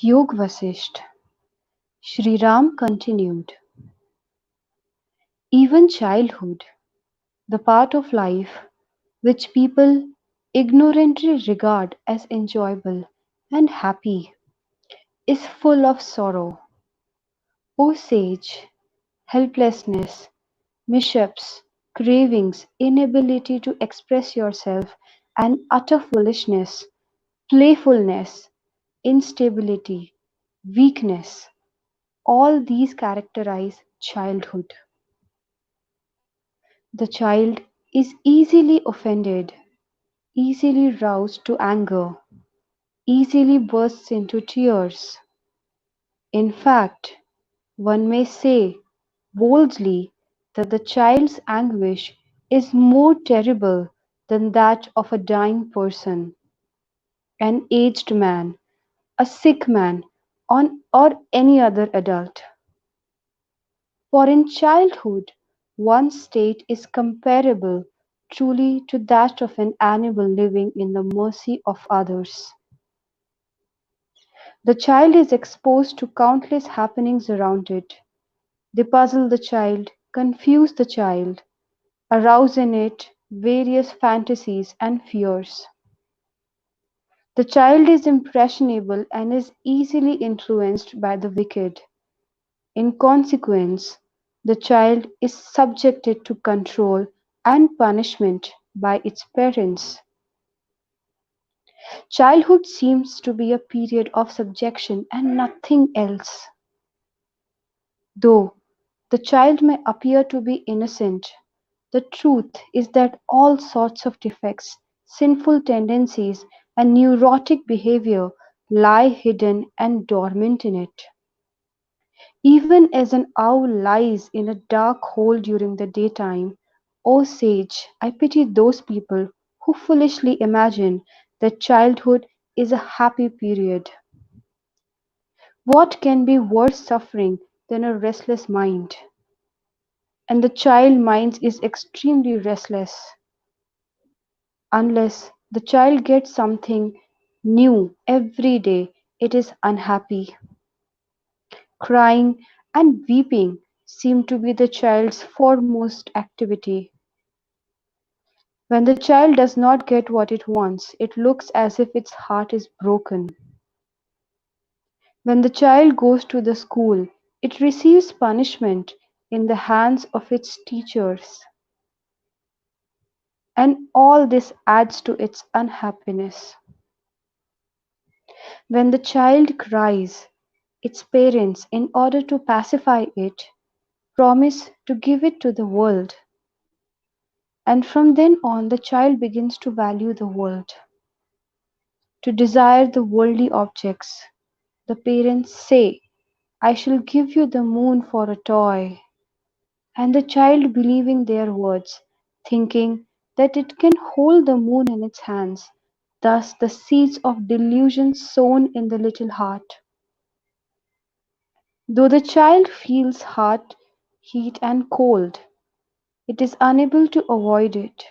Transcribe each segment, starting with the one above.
Yog Vasishtha. Shri Ram continued, even childhood, the part of life which people ignorantly regard as enjoyable and happy, is full of sorrow. O sage, helplessness, mishaps, cravings, inability to express yourself, and utter foolishness, playfulness, instability, weakness, all these characterize childhood. The child is easily offended, easily roused to anger, easily bursts into tears. In fact, one may say boldly that the child's anguish is more terrible than that of a dying person, an aged man, a sick man, or any other adult. For in childhood one's state is comparable truly to that of an animal living in the mercy of others. The child is exposed to countless happenings around it. They puzzle the child, confuse the child, arouse in it various fantasies and fears. The child is impressionable and is easily influenced by the wicked. In consequence, the child is subjected to control and punishment by its parents. Childhood seems to be a period of subjection and nothing else. Though the child may appear to be innocent, the truth is that all sorts of defects, sinful tendencies, and neurotic behavior lie hidden and dormant in it. Even as an owl lies in a dark hole during the daytime, O sage, I pity those people who foolishly imagine that childhood is a happy period. What can be worse suffering than a restless mind? And the child mind is extremely restless. Unless the child gets something new every day, it is unhappy. Crying and weeping seem to be the child's foremost activity. When the child does not get what it wants, it looks as if its heart is broken. When the child goes to the school, it receives punishment in the hands of its teachers, and all this adds to its unhappiness. When the child cries, its parents, in order to pacify it, promise to give it to the world, and from then on the child begins to value the world, to desire the worldly objects. The parents say, I shall give you the moon for a toy, and the child believing their words, thinking that it can hold the moon in its hands, thus the seeds of delusion sown in the little heart. Though the child feels hot, heat, and cold, it is unable to avoid it.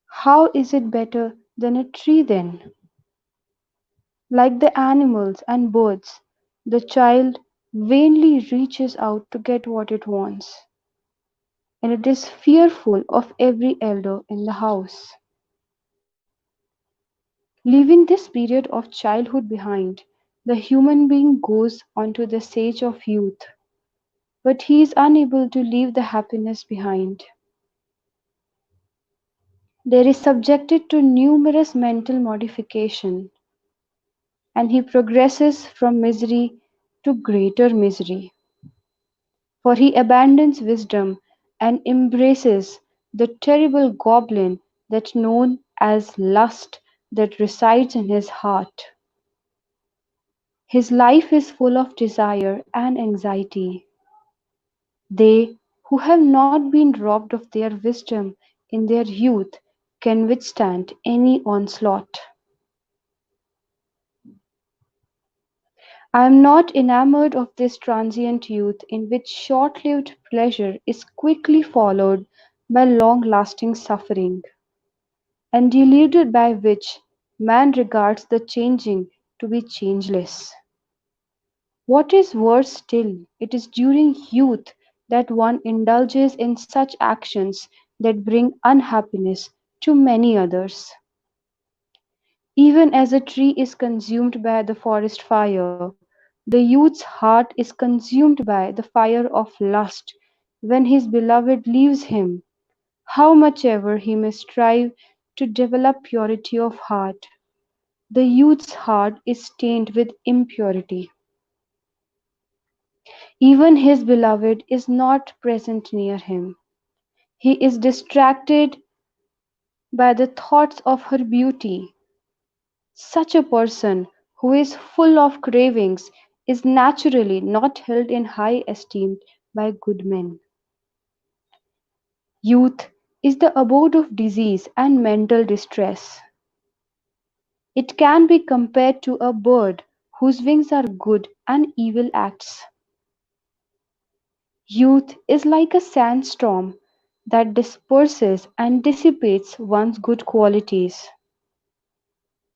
How is it better than a tree then? Like the animals and birds, the child vainly reaches out to get what it wants, and it is fearful of every elder in the house. Leaving this period of childhood behind, the human being goes on to the stage of youth, but he is unable to leave the happiness behind. There is subjected to numerous mental modification, and he progresses from misery to greater misery. For he abandons wisdom and embraces the terrible goblin that known as lust that resides in his heart. His life is full of desire and anxiety. They who have not been robbed of their wisdom in their youth can withstand any onslaught. I am not enamored of this transient youth in which short-lived pleasure is quickly followed by long-lasting suffering, and deluded by which man regards the changing to be changeless. What is worse still, it is during youth that one indulges in such actions that bring unhappiness to many others. Even as a tree is consumed by the forest fire, the youth's heart is consumed by the fire of lust when his beloved leaves him. How much ever he may strive to develop purity of heart, the youth's heart is stained with impurity. Even his beloved is not present near him. He is distracted by the thoughts of her beauty. Such a person, who is full of cravings, is naturally not held in high esteem by good men. Youth is the abode of disease and mental distress. It can be compared to a bird whose wings are good and evil acts. Youth is like a sandstorm that disperses and dissipates one's good qualities.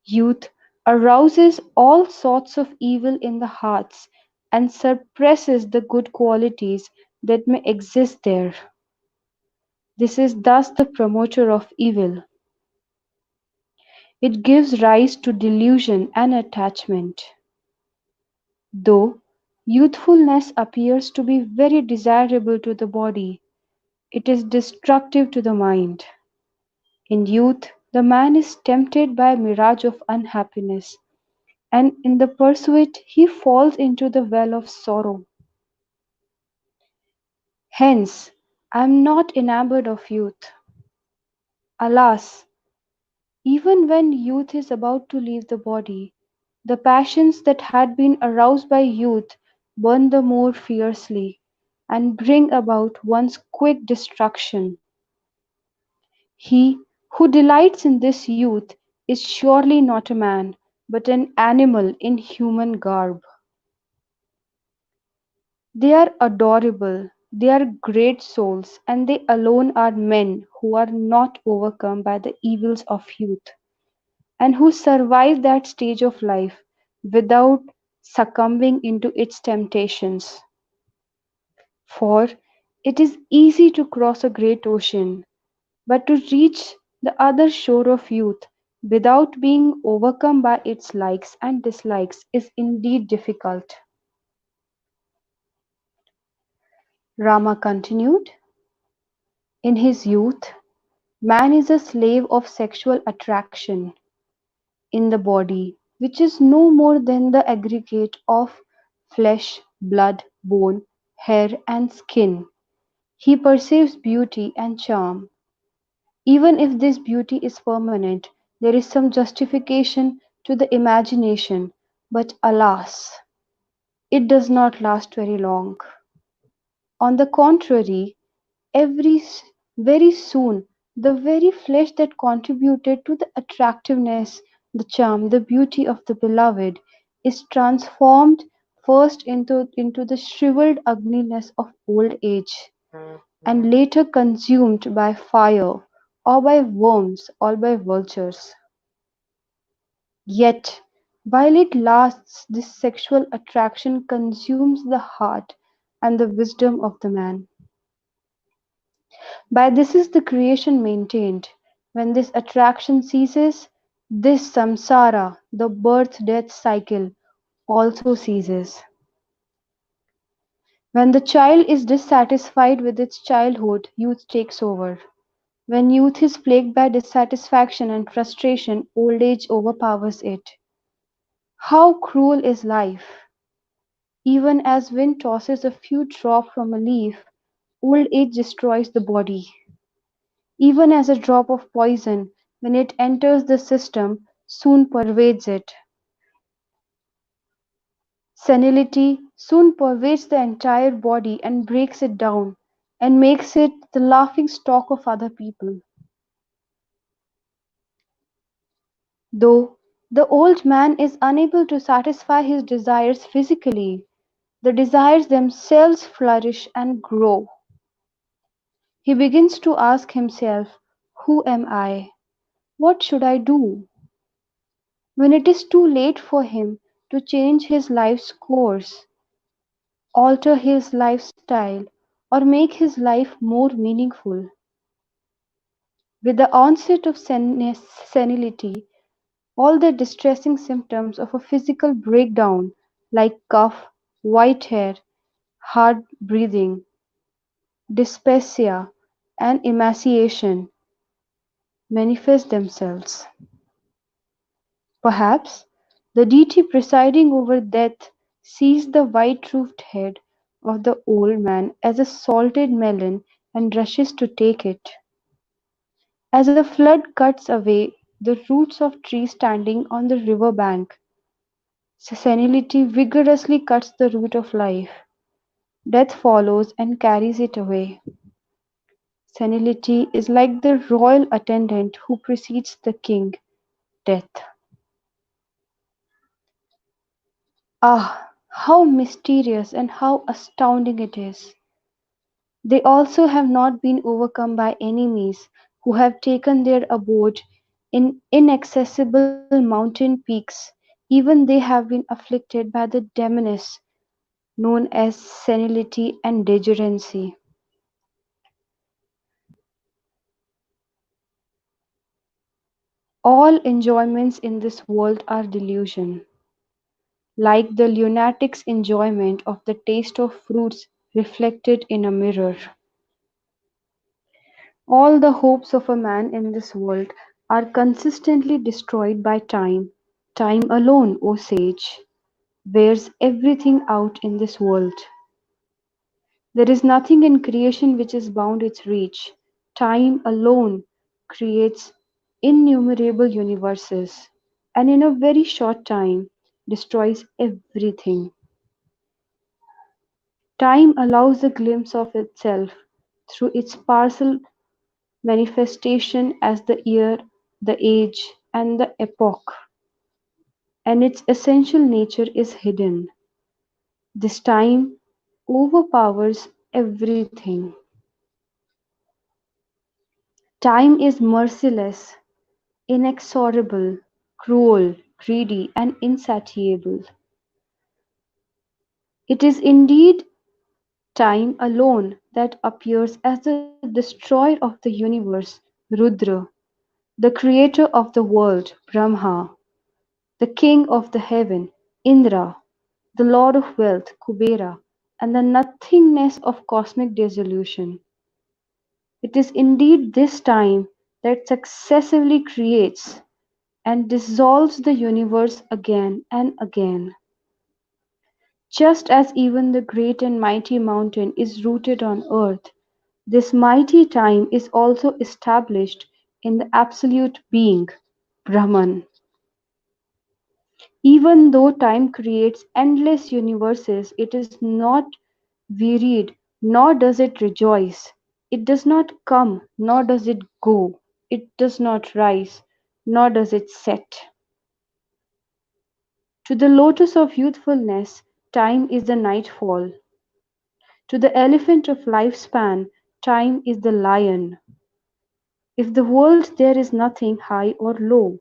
Youth arouses all sorts of evil in the hearts and suppresses the good qualities that may exist there. This is thus the promoter of evil. It gives rise to delusion and attachment. Though youthfulness appears to be very desirable to the body, it is destructive to the mind. In youth, the man is tempted by a mirage of unhappiness, and in the pursuit he falls into the well of sorrow. Hence, I am not enamored of youth. Alas, even when youth is about to leave the body, the passions that had been aroused by youth burn the more fiercely and bring about one's quick destruction. He who delights in this youth is surely not a man, but an animal in human garb. They are adorable, they are great souls, and they alone are men who are not overcome by the evils of youth, and who survive that stage of life without succumbing into its temptations. For it is easy to cross a great ocean, but to reach the other shore of youth without being overcome by its likes and dislikes is indeed difficult. Rama continued, in his youth, man is a slave of sexual attraction in the body, which is no more than the aggregate of flesh, blood, bone, hair, and skin. He perceives beauty and charm. Even if this beauty is permanent, there is some justification to the imagination, but alas, it does not last very long. On the contrary, every very soon the very flesh that contributed to the attractiveness, the charm, the beauty of the beloved is transformed first into the shriveled ugliness of old age, and later consumed by fire, or by worms, or by vultures. Yet, while it lasts, this sexual attraction consumes the heart and the wisdom of the man. By this is the creation maintained. When this attraction ceases, this samsara, the birth-death cycle, also ceases. When the child is dissatisfied with its childhood, youth takes over. When youth is plagued by dissatisfaction and frustration, old age overpowers it. How cruel is life! Even as wind tosses a few drops from a leaf, old age destroys the body. Even as a drop of poison, when it enters the system, soon pervades it. Senility soon pervades the entire body and breaks it down, and makes it the laughing stock of other people. Though the old man is unable to satisfy his desires physically, the desires themselves flourish and grow. He begins to ask himself, who am I? What should I do? When it is too late for him to change his life's course, alter his lifestyle, or make his life more meaningful. With the onset of senility, all the distressing symptoms of a physical breakdown like cough, white hair, hard breathing, dyspepsia, and emaciation manifest themselves. Perhaps the deity presiding over death sees the white roofed head of the old man as a salted melon and rushes to take it. As a flood cuts away the roots of trees standing on the river bank, senility vigorously cuts the root of life. Death follows and carries it away. Senility is like the royal attendant who precedes the king, Death. Ah, how mysterious and how astounding it is! They also have not been overcome by enemies who have taken their abode in inaccessible mountain peaks. Even they have been afflicted by the demoness known as senility and degeneracy. All enjoyments in this world are delusion, like the lunatic's enjoyment of the taste of fruits reflected in a mirror. All the hopes of a man in this world are consistently destroyed by time. Time alone, O sage, wears everything out in this world. There is nothing in creation which is beyond its reach. Time alone creates innumerable universes, and in a very short time destroys everything. Time allows a glimpse of itself through its partial manifestation as the year, the age, and the epoch, and its essential nature is hidden. This time overpowers everything. Time is merciless, inexorable, cruel, greedy, and insatiable. It is indeed time alone that appears as the destroyer of the universe, Rudra, the creator of the world, Brahma, the king of the heaven, Indra, the lord of wealth, Kubera, and the nothingness of cosmic dissolution. It is indeed this time that successively creates and dissolves the universe again and again. Just as even the great and mighty mountain is rooted on earth, this mighty time is also established in the absolute being, Brahman. Even though time creates endless universes, it is not wearied, nor does it rejoice. It does not come, nor does it go. It does not rise, nor does it set. To the lotus of youthfulness, time is the nightfall. To the elephant of lifespan, time is the lion. If the world there is nothing high or low,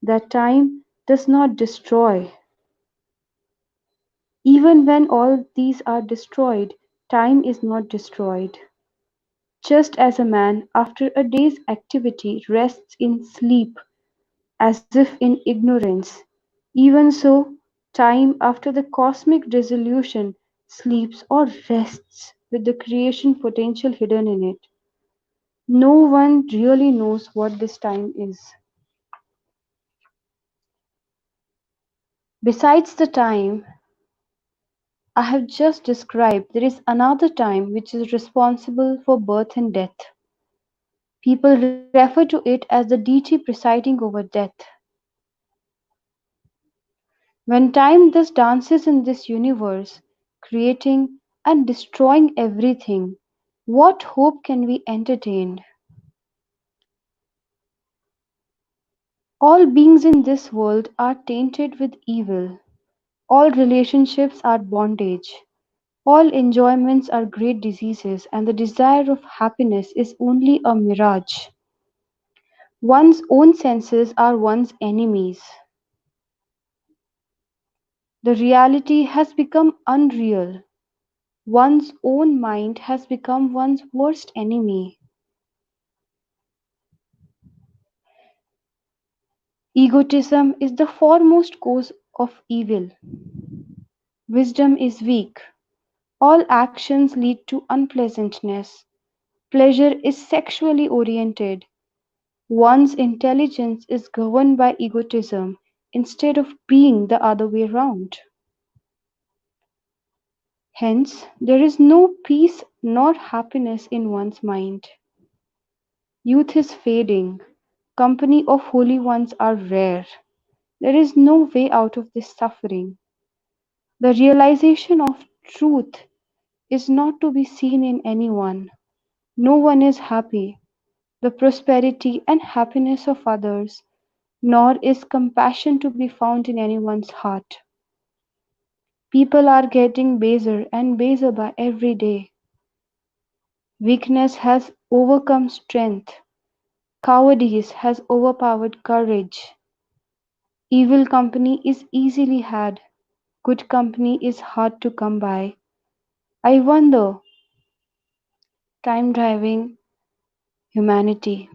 that time does not destroy. Even when all these are destroyed, time is not destroyed. Just as a man after a day's activity rests in sleep as if in ignorance, even so time after the cosmic dissolution sleeps or rests with the creation potential hidden in it. No one really knows what this time is. Besides the time I have just described, there is another time which is responsible for birth and death. People refer to it as the deity presiding over death. When time thus dances in this universe, creating and destroying everything, what hope can be entertained? All beings in this world are tainted with evil. All relationships are bondage. All enjoyments are great diseases, and the desire of happiness is only a mirage. One's own senses are one's enemies. The reality has become unreal. One's own mind has become one's worst enemy. Egotism is the foremost cause of evil. Wisdom is weak. All actions lead to unpleasantness. Pleasure is sexually oriented. One's intelligence is governed by egotism instead of being the other way around. Hence, there is no peace nor happiness in one's mind. Youth is fading. Company of holy ones are rare. There is no way out of this suffering. The realization of truth is not to be seen in anyone. No one is happy. The prosperity and happiness of others, nor is compassion to be found in anyone's heart. People are getting baser and baser by every day. Weakness has overcome strength. Cowardice has overpowered courage. Evil company is easily had. Good company is hard to come by. I wonder, time driving humanity.